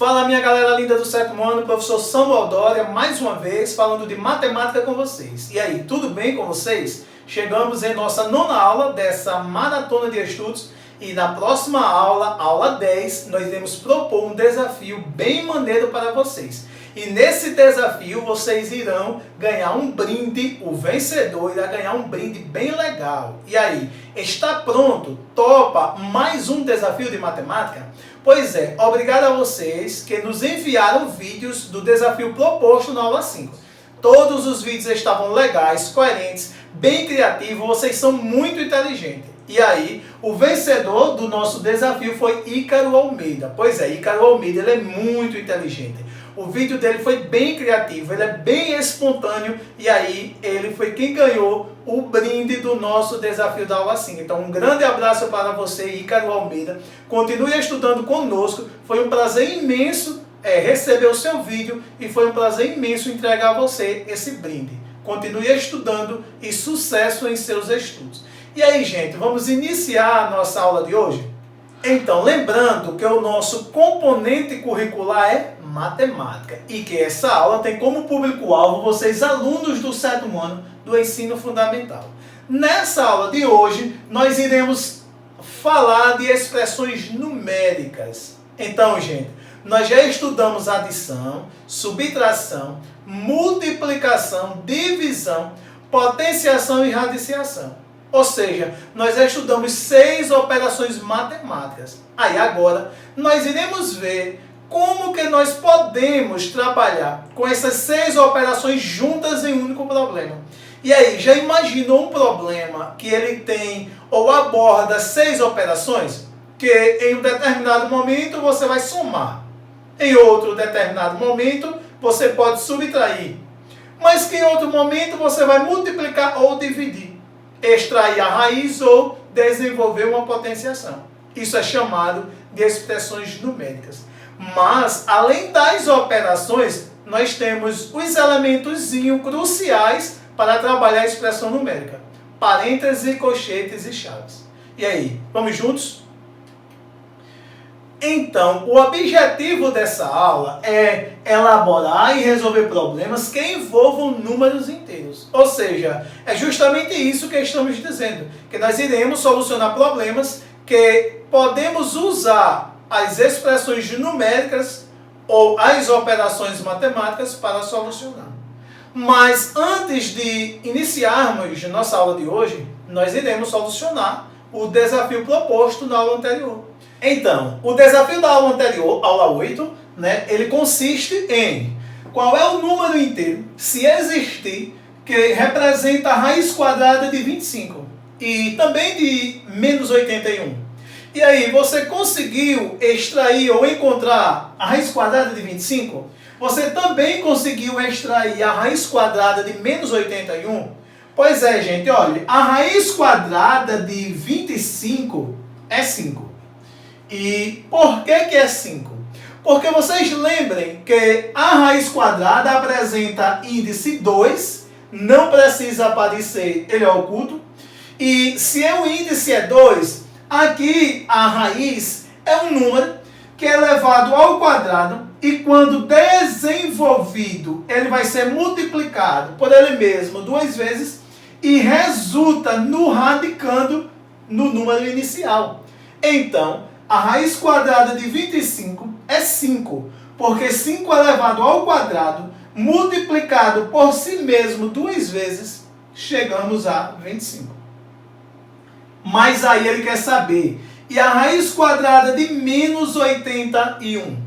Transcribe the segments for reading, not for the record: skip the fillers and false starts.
Fala minha galera linda do sétimo ano, professor Samuel Dória, mais uma vez falando de matemática com vocês. E aí, tudo bem com vocês? Chegamos em nossa nona aula dessa maratona de estudos e na próxima aula, aula 10, nós iremos propor um desafio bem maneiro para vocês. E nesse desafio vocês irão ganhar um brinde, o vencedor irá ganhar um brinde bem legal. E aí, está pronto? Topa mais um desafio de matemática? Pois é, obrigado a vocês que nos enviaram vídeos do desafio proposto na aula 5. Todos os vídeos estavam legais, coerentes, bem criativos, vocês são muito inteligentes. E aí, o vencedor do nosso desafio foi Ícaro Almeida. Pois é, Ícaro Almeida, ele é muito inteligente. O vídeo dele foi bem criativo, ele é bem espontâneo e aí ele foi quem ganhou o brinde do nosso desafio da aula 5. Então um grande abraço para você, Ícaro Almeida. Continue estudando conosco, foi um prazer imenso receber o seu vídeo e foi um prazer imenso entregar a você esse brinde. Continue estudando e sucesso em seus estudos. E aí, gente, vamos iniciar a nossa aula de hoje? Então, lembrando que o nosso componente curricular é matemática e que essa aula tem como público-alvo vocês, alunos do sétimo ano do ensino fundamental. Nessa aula de hoje, nós iremos falar de expressões numéricas. Então, gente, nós já estudamos adição, subtração, multiplicação, divisão, potenciação e radiciação. Ou seja, nós já estudamos 6 operações matemáticas. Aí agora, nós iremos ver como que nós podemos trabalhar com essas 6 operações juntas em um único problema. E aí, já imaginou um problema que ele tem ou aborda 6 operações? Que em um determinado momento você vai somar. Em outro determinado momento você pode subtrair. Mas que em outro momento você vai multiplicar ou dividir. Extrair a raiz ou desenvolver uma potenciação. Isso é chamado de expressões numéricas. Mas, além das operações, nós temos os elementos cruciais para trabalhar a expressão numérica. Parênteses, colchetes e chaves. E aí, vamos juntos? Então, o objetivo dessa aula é elaborar e resolver problemas que envolvam números inteiros. Ou seja, é justamente isso que estamos dizendo, que nós iremos solucionar problemas que podemos usar as expressões numéricas ou as operações matemáticas para solucionar. Mas antes de iniciarmos nossa aula de hoje, nós iremos solucionar o desafio proposto na aula anterior. Então, o desafio da aula anterior, aula 8, ele consiste em qual é o número inteiro, se existir, que representa a raiz quadrada de 25 e também de menos 81. E aí, você conseguiu extrair ou encontrar a raiz quadrada de 25? Você também conseguiu extrair a raiz quadrada de menos 81? Pois é, gente, olha, a raiz quadrada de 25 é 5. E por que é 5? Porque vocês lembrem que a raiz quadrada apresenta índice 2, não precisa aparecer, ele é oculto. E se o índice é 2, aqui a raiz é um número que é elevado ao quadrado e quando desenvolvido, ele vai ser multiplicado por ele mesmo 2 vezes e resulta no radicando no número inicial. Então, a raiz quadrada de 25 é 5, porque 5 elevado ao quadrado, multiplicado por si mesmo 2 vezes, chegamos a 25. Mas aí ele quer saber, e a raiz quadrada de menos 81?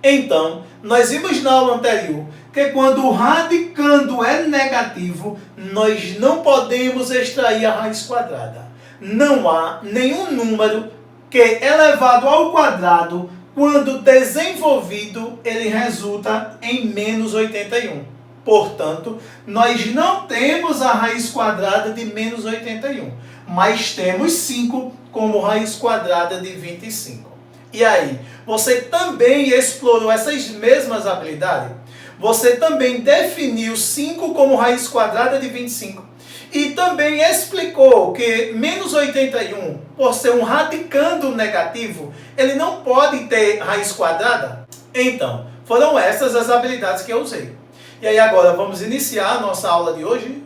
Então, nós vimos na aula anterior que quando o radicando é negativo, nós não podemos extrair a raiz quadrada. Não há nenhum número que elevado ao quadrado, quando desenvolvido, ele resulta em menos 81. Portanto, nós não temos a raiz quadrada de menos 81, mas temos 5 como raiz quadrada de 25. E aí, você também explorou essas mesmas habilidades? Você também definiu 5 como raiz quadrada de 25? E também explicou que menos 81, por ser um radicando negativo, ele não pode ter raiz quadrada? Então, foram essas as habilidades que eu usei. E aí agora vamos iniciar a nossa aula de hoje.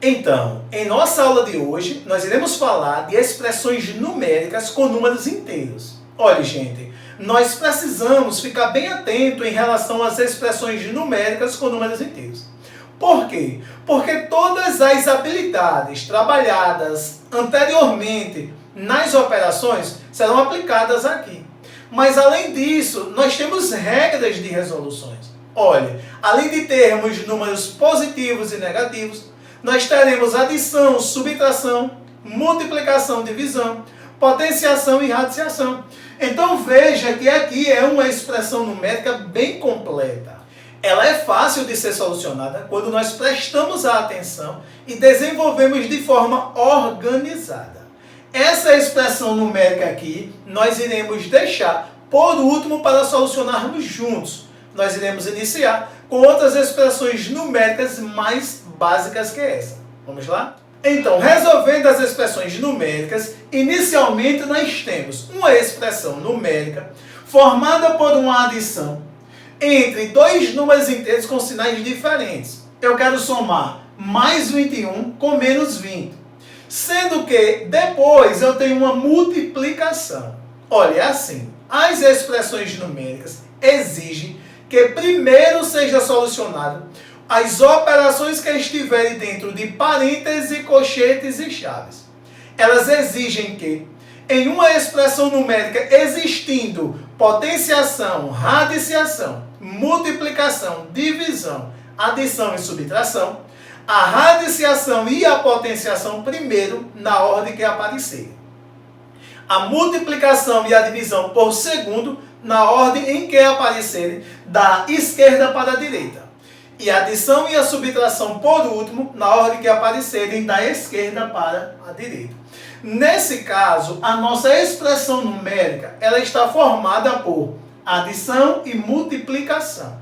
Então, em nossa aula de hoje, nós iremos falar de expressões numéricas com números inteiros. Olha, gente, nós precisamos ficar bem atento em relação às expressões numéricas com números inteiros. Por quê? Porque todas as habilidades trabalhadas anteriormente nas operações serão aplicadas aqui. Mas, além disso, nós temos regras de resoluções. Olha, além de termos números positivos e negativos, nós teremos adição, subtração, multiplicação, divisão, potenciação e radiciação. Então veja que aqui é uma expressão numérica bem completa. Ela é fácil de ser solucionada quando nós prestamos a atenção e desenvolvemos de forma organizada. Essa expressão numérica aqui nós iremos deixar por último para solucionarmos juntos. Nós iremos iniciar com outras expressões numéricas mais básicas que essa. Vamos lá? Então, resolvendo as expressões numéricas, inicialmente nós temos uma expressão numérica formada por uma adição entre dois números inteiros com sinais diferentes. Eu quero somar mais 21 com menos 20. Sendo que depois eu tenho uma multiplicação. Olha, é assim. As expressões numéricas exigem que primeiro seja solucionado as operações que estiverem dentro de parênteses, colchetes e chaves. Elas exigem que, em uma expressão numérica existindo potenciação, radiciação, multiplicação, divisão, adição e subtração, a radiciação e a potenciação primeiro na ordem que aparecerem. A multiplicação e a divisão por segundo na ordem em que aparecerem da esquerda para a direita. E a adição e a subtração por último na ordem que aparecerem da esquerda para a direita. Nesse caso, a nossa expressão numérica ela está formada por adição e multiplicação.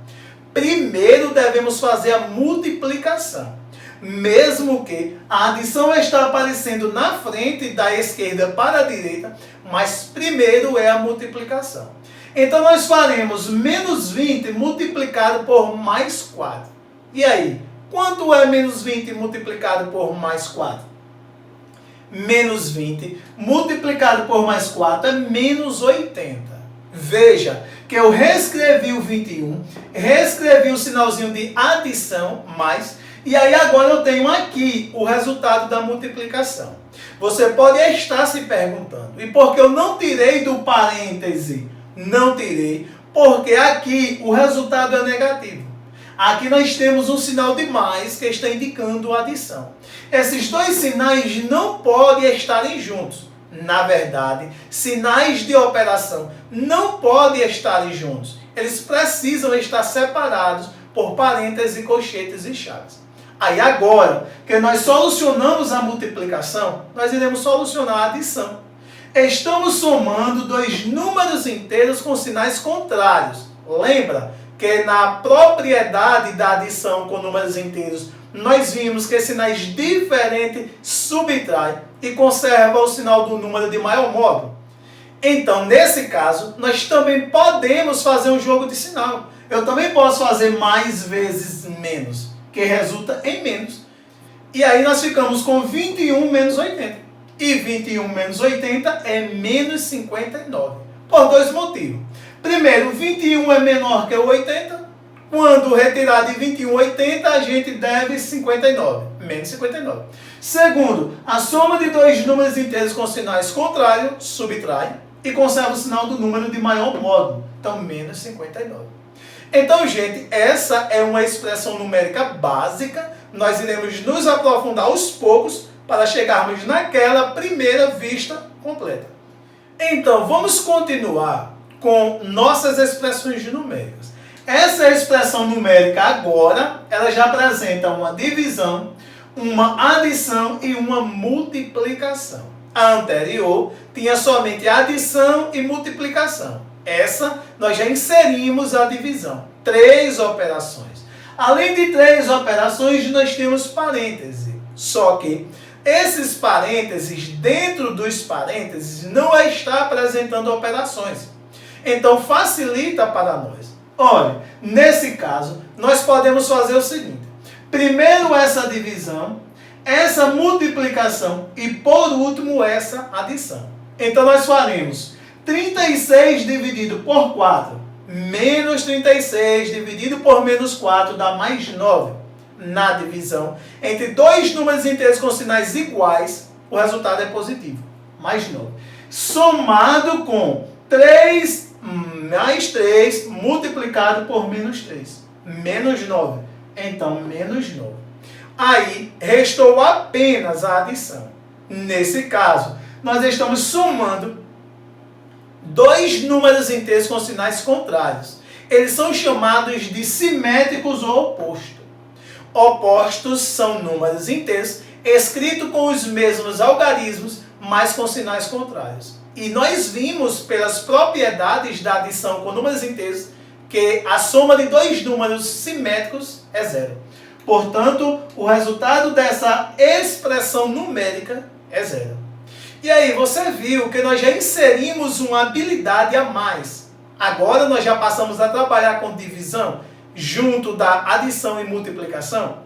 Primeiro devemos fazer a multiplicação. Mesmo que a adição está aparecendo na frente da esquerda para a direita, mas primeiro é a multiplicação. Então nós faremos menos 20 multiplicado por mais 4. E aí, quanto é menos 20 multiplicado por mais 4? Menos 20 multiplicado por mais 4 é menos 80. Veja que eu reescrevi o 21, reescrevi o sinalzinho de adição, mais, e aí agora eu tenho aqui o resultado da multiplicação. Você pode estar se perguntando, e por que eu não tirei do parêntese? Não tirei, porque aqui o resultado é negativo. Aqui nós temos um sinal de mais que está indicando a adição. Esses dois sinais não podem estarem juntos. Na verdade, sinais de operação não podem estarem juntos. Eles precisam estar separados por parênteses, colchetes e chaves. Aí agora que nós solucionamos a multiplicação, nós iremos solucionar a adição. Estamos somando dois números inteiros com sinais contrários. Lembra que na propriedade da adição com números inteiros, nós vimos que sinais diferentes subtraem e conserva o sinal do número de maior módulo. Então, nesse caso, nós também podemos fazer um jogo de sinal. Eu também posso fazer mais vezes menos, que resulta em menos. E aí nós ficamos com 21 menos 80. E 21 menos 80 é menos 59. Por dois motivos. Primeiro, 21 é menor que o 80. Quando retirar de 21, 80, a gente deve 59. Menos 59. Segundo, a soma de dois números inteiros com sinais contrários subtrai e conserva o sinal do número de maior módulo. Então, menos 59. Então, gente, essa é uma expressão numérica básica. Nós iremos nos aprofundar aos poucos para chegarmos naquela primeira vista completa. Então, vamos continuar com nossas expressões numéricas. Essa expressão numérica agora, ela já apresenta uma divisão, uma adição e uma multiplicação. A anterior tinha somente adição e multiplicação. Essa, nós já inserimos a divisão. 3 operações. Além de 3 operações, nós temos parênteses. Só que esses parênteses, dentro dos parênteses, não está apresentando operações. Então, facilita para nós. Olha, nesse caso, nós podemos fazer o seguinte. Primeiro essa divisão, essa multiplicação e por último essa adição. Então nós faremos 36 dividido por 4 menos 36 dividido por menos 4 dá mais 9. Na divisão entre dois números inteiros com sinais iguais, o resultado é positivo, mais 9. Somado com 3 mais 3 multiplicado por menos 3, menos 9. Então, menos 9. Aí, restou apenas a adição. Nesse caso, nós estamos somando dois números inteiros com sinais contrários. Eles são chamados de simétricos ou opostos. Opostos são números inteiros escritos com os mesmos algarismos, mas com sinais contrários. E nós vimos pelas propriedades da adição com números inteiros que a soma de dois números simétricos é zero. Portanto, o resultado dessa expressão numérica é zero. E aí, você viu que nós já inserimos uma habilidade a mais. Agora nós já passamos a trabalhar com divisão junto da adição e multiplicação.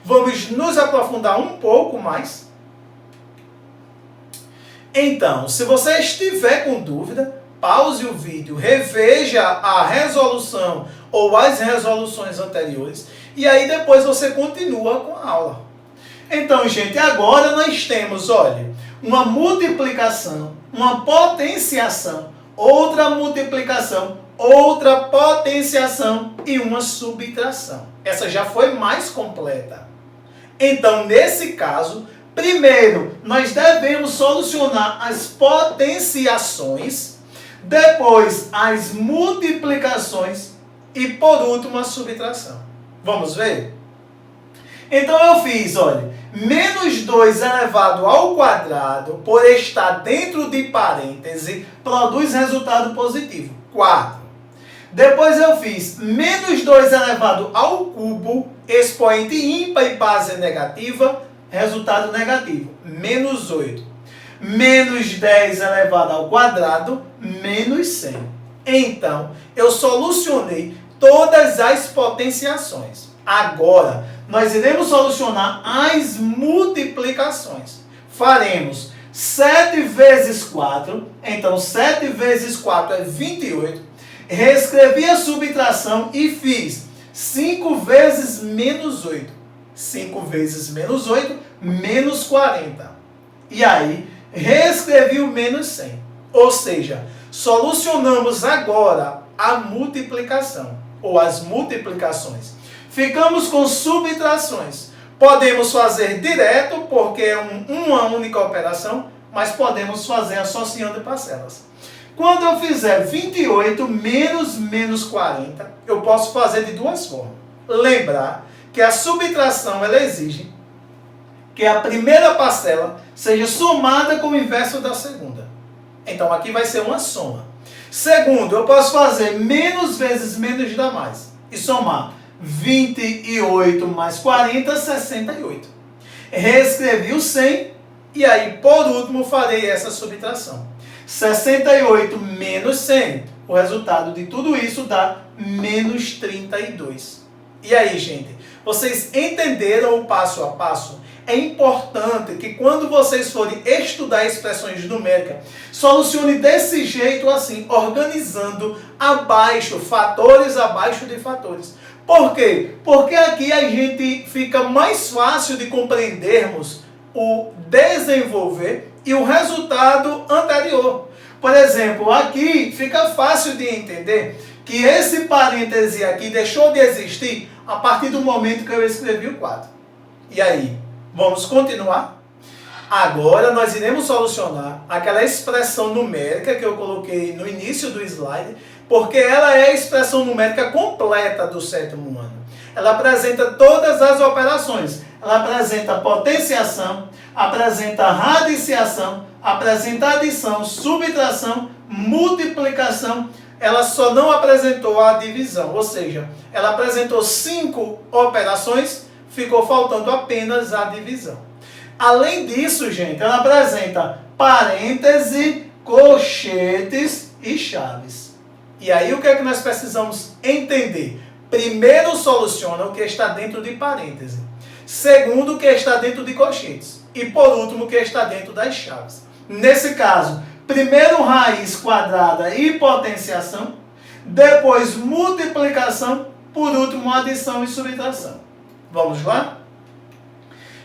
Vamos nos aprofundar um pouco mais. Então, se você estiver com dúvida, pause o vídeo, reveja a resolução ou as resoluções anteriores e aí depois você continua com a aula. Então, gente, agora nós temos, olha, uma multiplicação, uma potenciação, outra multiplicação, outra potenciação e uma subtração. Essa já foi mais completa. Então, nesse caso, primeiro, nós devemos solucionar as potenciações, depois as multiplicações e, por último, a subtração. Vamos ver? Então, eu fiz, olha, menos 2 elevado ao quadrado, por estar dentro de parêntese, produz resultado positivo, 4. Depois eu fiz menos 2 elevado ao cubo, expoente ímpar e base negativa, resultado negativo, menos 8. Menos 10 elevado ao quadrado, menos 100. Então, eu solucionei todas as potenciações. Agora, nós iremos solucionar as multiplicações. Faremos 7 vezes 4, então 7 vezes 4 é 28. Reescrevi a subtração e fiz 5 vezes menos 8. 5 vezes menos 8, menos 40. E aí, reescrevi o menos 100. Ou seja, solucionamos agora a multiplicação, ou as multiplicações. Ficamos com subtrações. Podemos fazer direto, porque é uma única operação, mas podemos fazer associando parcelas. Quando eu fizer 28 menos 40, eu posso fazer de duas formas. Lembrar que a subtração ela exige que a primeira parcela seja somada com o inverso da segunda. Então aqui vai ser uma soma. Segundo, eu posso fazer menos vezes menos dá mais. E somar 28 mais 40, 68. Reescrevi o 100 e aí por último farei essa subtração. 68 menos 100. O resultado de tudo isso dá menos 32. E aí, gente, vocês entenderam o passo a passo? É importante que quando vocês forem estudar expressões numéricas, solucione desse jeito assim, organizando abaixo, fatores abaixo de fatores. Por quê? Porque aqui a gente fica mais fácil de compreendermos o desenvolver e o resultado anterior. Por exemplo, aqui fica fácil de entender que esse parêntese aqui deixou de existir a partir do momento que eu escrevi o 4. E aí, vamos continuar? Agora nós iremos solucionar aquela expressão numérica que eu coloquei no início do slide, porque ela é a expressão numérica completa do sétimo ano. Ela apresenta todas as operações. Ela apresenta potenciação, apresenta radiciação, apresenta adição, subtração, multiplicação. Ela só não apresentou a divisão, ou seja, ela apresentou 5 operações, ficou faltando apenas a divisão. Além disso, gente, ela apresenta parêntese, colchetes e chaves. E aí o que é que nós precisamos entender? Primeiro, soluciona o que está dentro de parêntese. Segundo, o que está dentro de colchetes. E por último, o que está dentro das chaves. Nesse caso, primeiro raiz quadrada e potenciação, depois multiplicação, por último adição e subtração. Vamos lá?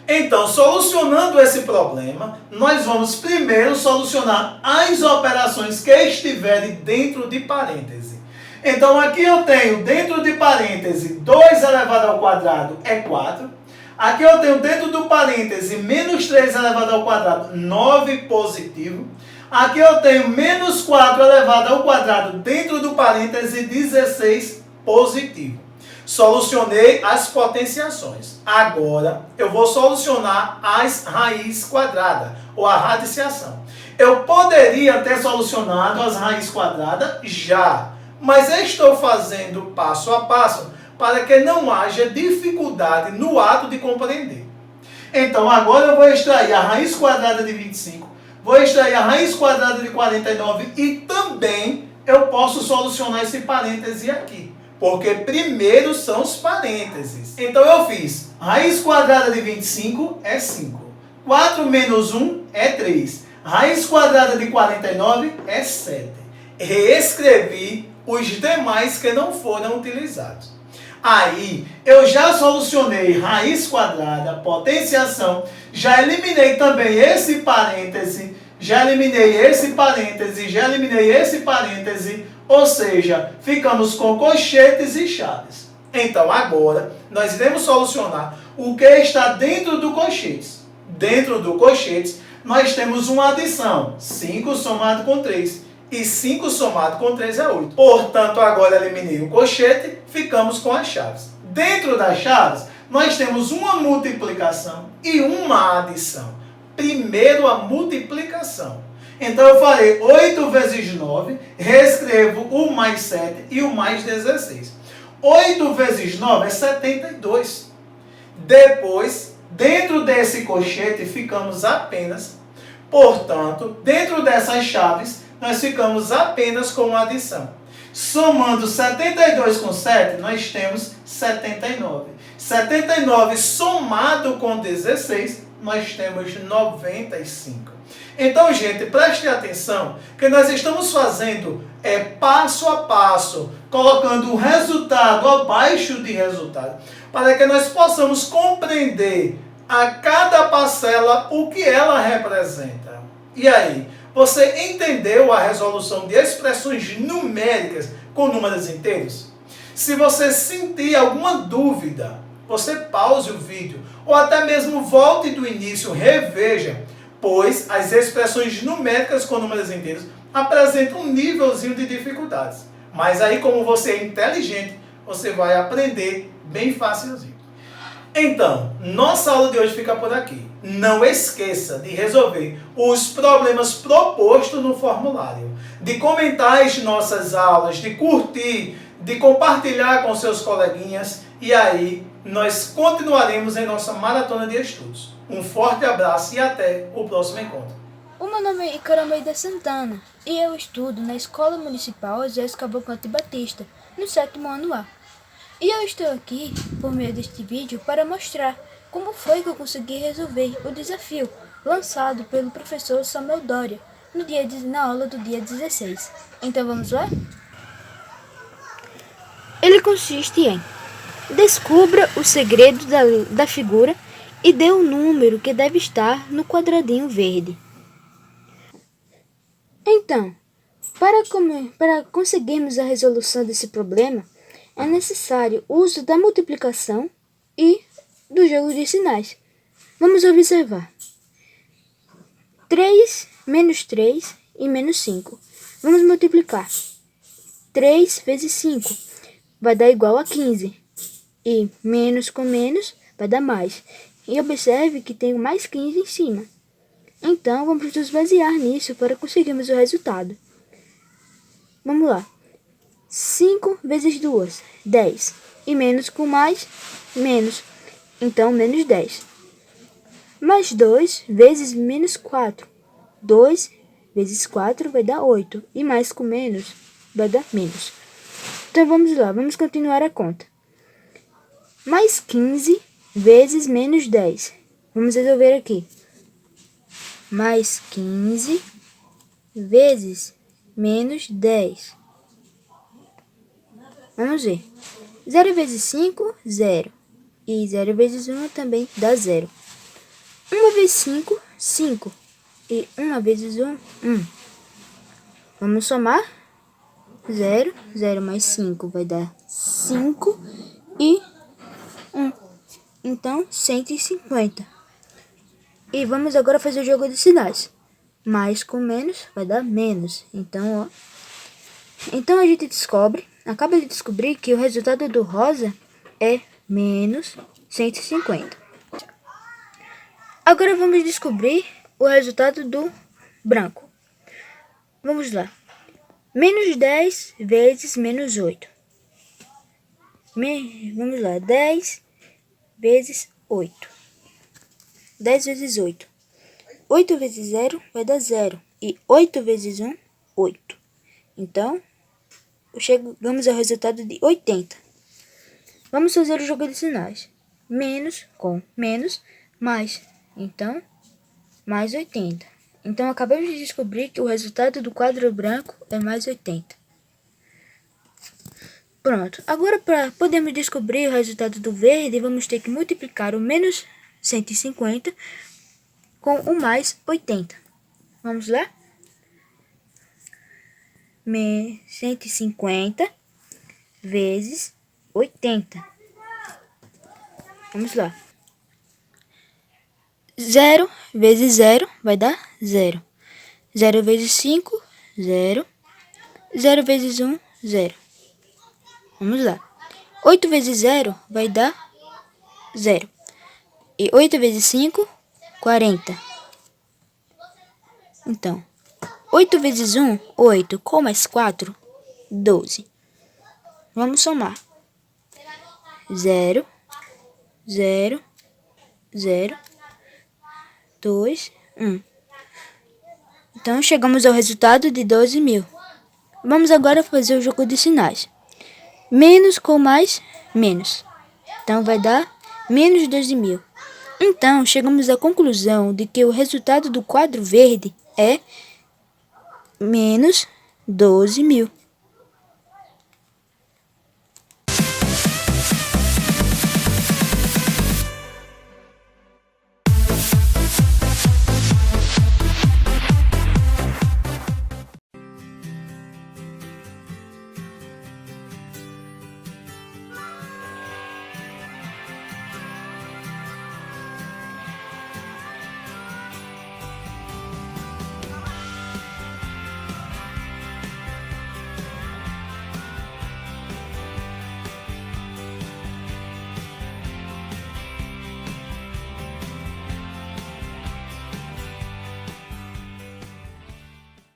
Então, solucionando esse problema, nós vamos primeiro solucionar as operações que estiverem dentro de parêntese. Então, aqui eu tenho dentro de parêntese 2 elevado ao quadrado é 4. Aqui eu tenho dentro do parêntese menos 3 elevado ao quadrado, 9 positivo. Aqui eu tenho menos 4 elevado ao quadrado dentro do parêntese, 16 positivo. Solucionei as potenciações. Agora eu vou solucionar as raízes quadradas, ou a radiciação. Eu poderia ter solucionado as raízes quadradas já, mas eu estou fazendo passo a passo para que não haja dificuldade no ato de compreender. Então agora eu vou extrair a raiz quadrada de 25, vou extrair a raiz quadrada de 49 e também eu posso solucionar esse parêntese aqui. Porque primeiro são os parênteses. Então eu fiz raiz quadrada de 25 é 5. 4 menos 1 é 3. Raiz quadrada de 49 é 7. Reescrevi os demais que não foram utilizados. Aí eu já solucionei raiz quadrada, potenciação, já eliminei também esse parêntese, já eliminei esse parêntese, já eliminei esse parêntese. Ou seja, ficamos com colchetes e chaves. Então, agora, nós iremos solucionar o que está dentro do colchetes. Dentro do colchetes, nós temos uma adição. 5 somado com 3. E 5 somado com 3 é 8. Portanto, agora eliminei o colchete, ficamos com as chaves. Dentro das chaves, nós temos uma multiplicação e uma adição. Primeiro, a multiplicação. Então eu farei 8 vezes 9, reescrevo o mais 7 e o mais 16. 8 vezes 9 é 72. Depois, dentro desse colchete, ficamos apenas, portanto, dentro dessas chaves, nós ficamos apenas com a adição. Somando 72 com 7, nós temos 79. 79 somado com 16, nós temos 95. Então, gente, preste atenção que nós estamos fazendo passo a passo, colocando o resultado abaixo de resultado, para que nós possamos compreender a cada parcela o que ela representa. E aí, você entendeu a resolução de expressões numéricas com números inteiros? Se você sentir alguma dúvida, você pause o vídeo, ou até mesmo volte do início, reveja, pois as expressões numéricas com números inteiros apresentam um nívelzinho de dificuldades. Mas aí, como você é inteligente, você vai aprender bem facilzinho. Então, nossa aula de hoje fica por aqui. Não esqueça de resolver os problemas propostos no formulário, de comentar as nossas aulas, de curtir, de compartilhar com seus coleguinhas, e aí nós continuaremos em nossa maratona de estudos. Um forte abraço e até o próximo encontro. O meu nome é Icaro Almeida Santana e eu estudo na Escola Municipal Osés Cavalcante Batista, no 7º ano A. E eu estou aqui, por meio deste vídeo, para mostrar como foi que eu consegui resolver o desafio lançado pelo professor Samuel Doria na aula do dia 16. Então vamos lá? Ele consiste em: descubra o segredo da figura e dê o número que deve estar no quadradinho verde. Então, para conseguirmos a resolução desse problema, é necessário o uso da multiplicação e do jogo de sinais. Vamos observar. 3 menos 3 e menos 5. Vamos multiplicar. 3 vezes 5 vai dar igual a 15. E menos com menos vai dar mais. E observe que tem mais 15 em cima. Então, vamos nos basear nisso para conseguirmos o resultado. Vamos lá. 5 vezes 2, 10. E menos com mais, menos. Então, menos 10. Mais 2 vezes menos 4. 2 vezes 4 vai dar 8. E mais com menos, vai dar menos. Então, vamos lá, vamos continuar a conta. Mais 15 vezes menos 10. Vamos resolver aqui. Mais 15 vezes menos 10. Vamos ver. 0 vezes 5, 0. E 0 vezes 1 também dá 0. 1 vezes 5, 5. E 1 vezes 1, 1. Vamos somar. 0, 0 mais 5 vai dar 5 e 1. Então, 150. E vamos agora fazer o jogo de sinais. Mais com menos vai dar menos. Então, então a gente acaba de descobrir que o resultado do rosa é menos 150. Agora vamos descobrir o resultado do branco. Vamos lá. Menos 10 vezes menos 8. Vamos lá. 10 vezes 8. 10 vezes 8. 8 vezes 0 vai dar 0. E 8 vezes 1, 8. Então, chegamos ao resultado de 80. Vamos fazer o jogo de sinais. Menos com menos, mais. Então, mais 80. Então, acabamos de descobrir que o resultado do quadro branco é mais 80. Pronto. Agora, para podermos descobrir o resultado do verde, vamos ter que multiplicar o menos 150 com o mais 80. Vamos lá? 150 vezes 80. Vamos lá. 0 vezes 0 vai dar 0. 0 vezes 5, 0. 0 vezes 1, 0. Vamos lá. 8 vezes 0 vai dar 0. E 8 vezes 5, 40. Então, 8 vezes 1, 8. Com mais 4, 12. Vamos somar. 0, 0, 0, 2, 1. Então, chegamos ao resultado de 12.000. Vamos agora fazer o jogo de sinais. Menos com mais, menos. Então, vai dar menos 12.000. Então, chegamos à conclusão de que o resultado do quadro verde é menos 12.000.